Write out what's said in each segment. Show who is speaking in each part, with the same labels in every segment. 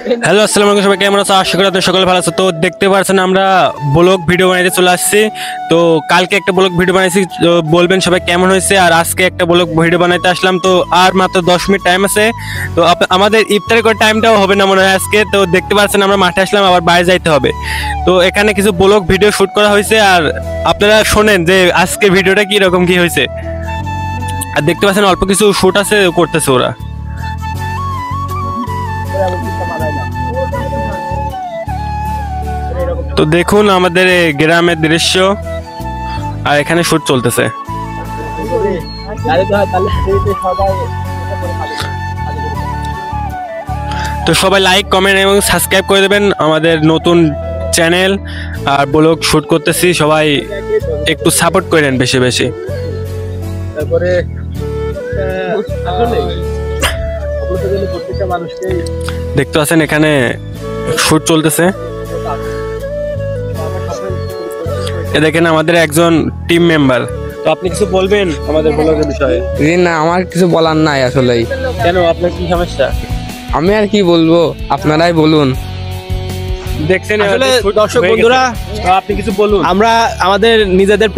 Speaker 1: Hello, আসসালামু আলাইকুম, সবাই কেমন আছো? আশা করি আপনারা সকলে ভালো আছো। তো দেখতে পাচ্ছেন আমরা ব্লগ ভিডিও বানাইতে চলে আসছি। তো কালকে একটা ব্লগ ভিডিও বানাইছি, তো বলবেন সবাই কেমন হয়েছে। আর আজকে একটা ব্লগ ভিডিও বানাইতে আসলাম। তো আর মাত্র 10 মিনিট টাইম আছে। তো আমাদের ইফতারি করার টাইমটাও হবে না মনে হয় আজকে। তো দেখতে পাচ্ছেন আমরা মাঠে আসলাম, আবার বাইরে যাইতে হবে। তো এখানে কিছু ব্লগ ভিডিও শুট করা হয়েছে, আর আপনারা শোনেন যে আজকে ভিডিওটা কি রকম কি হয়েছে। আর দেখতে পাচ্ছেন অল্প কিছু শুট আছে, করতেছে ওরা। তো দেখুন আমাদের গ্রামের দৃশ্য, আর এখানে শুট চলতেছে। তো সবাই লাইক, কমেন্ট এবং সাবস্ক্রাইব করে দেবেন আমাদের নতুন চ্যানেল। আর ব্লগ শুট করতেছি, সবাই একটু সাপোর্ট করেন বেশি বেশি। তারপরে দেখতে পাচ্ছেন এখানে শুট চলতেছে। দেখেন আমাদের একজন টিম মেম্বার। তো আপনি কিছু বলবেন আমাদের ব্লগের বিষয়ে?
Speaker 2: না, আমার কিছু বলার নাই আসলে।
Speaker 1: কেন, আপনার কি সমস্যা?
Speaker 2: আমি আর কি বলবো, আপনারাই বলুন।
Speaker 1: দেখছেন
Speaker 3: আসলে দর্শক বন্ধুরা,
Speaker 1: আপনি কিছু বলুন।
Speaker 3: আমরা আমাদের নিজেদের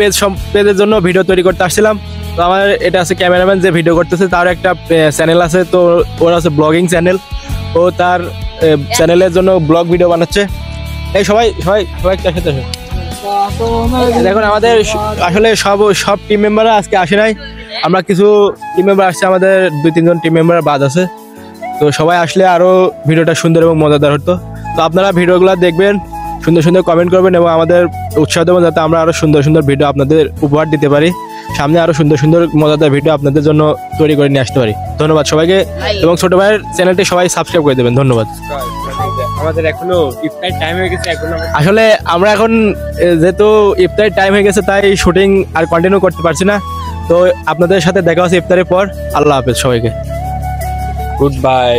Speaker 3: পেজের জন্য ভিডিও তৈরি করতে আসছিলাম। তো আমার এটা আছে ক্যামেরাম্যান যে ভিডিও করতেছে, তার একটা চ্যানেল আছে। তো ওর আছে ব্লগিং চ্যানেল। ও তার চ্যানেলের জন্য ব্লগ ভিডিও বানাচ্ছে। এই সবাই সবাই সবাই একসাথে আসে। দেখুন আমাদের আসলে সব টিম মেম্বাররা আজকে আসে নাই। আমরা কিছু টিম মেম্বার আসছে, আমাদের 2-3 জন টিম মেম্বার বাদ আছে। তো সবাই আসলে আরো ভিডিওটা সুন্দর এবং মজাদার হতো। তো আপনারা ভিডিওগুলো দেখবেন, সুন্দর সুন্দর কমেন্ট করবেন এবং আমাদের উৎসাহ দেবেন, যাতে আমরা আরো সুন্দর সুন্দর ভিডিও আপনাদের উপহার দিতে পারি। সামনে আরো সুন্দর সুন্দর মজাদার ভিডিও আপনাদের জন্য তৈরি করে নিয়ে আসতে পারি। ধন্যবাদ সবাইকে, এবং ছোট ভাইয়ের চ্যানেলটি সবাই সাবস্ক্রাইব করে দেবেন। ধন্যবাদ।
Speaker 1: আমাদের এখনো ইফতার টাইম হয়ে গেছে, এখন
Speaker 3: আসলে আমরা এখন যেহেতু ইফতারের টাইম হয়ে গেছে, তাই শুটিং আর কন্টিনিউ করতে পারছি না। তো আপনাদের সাথে দেখা হচ্ছে ইফতারের পর। আল্লাহ হাফেজ সবাইকে।
Speaker 1: Good bye.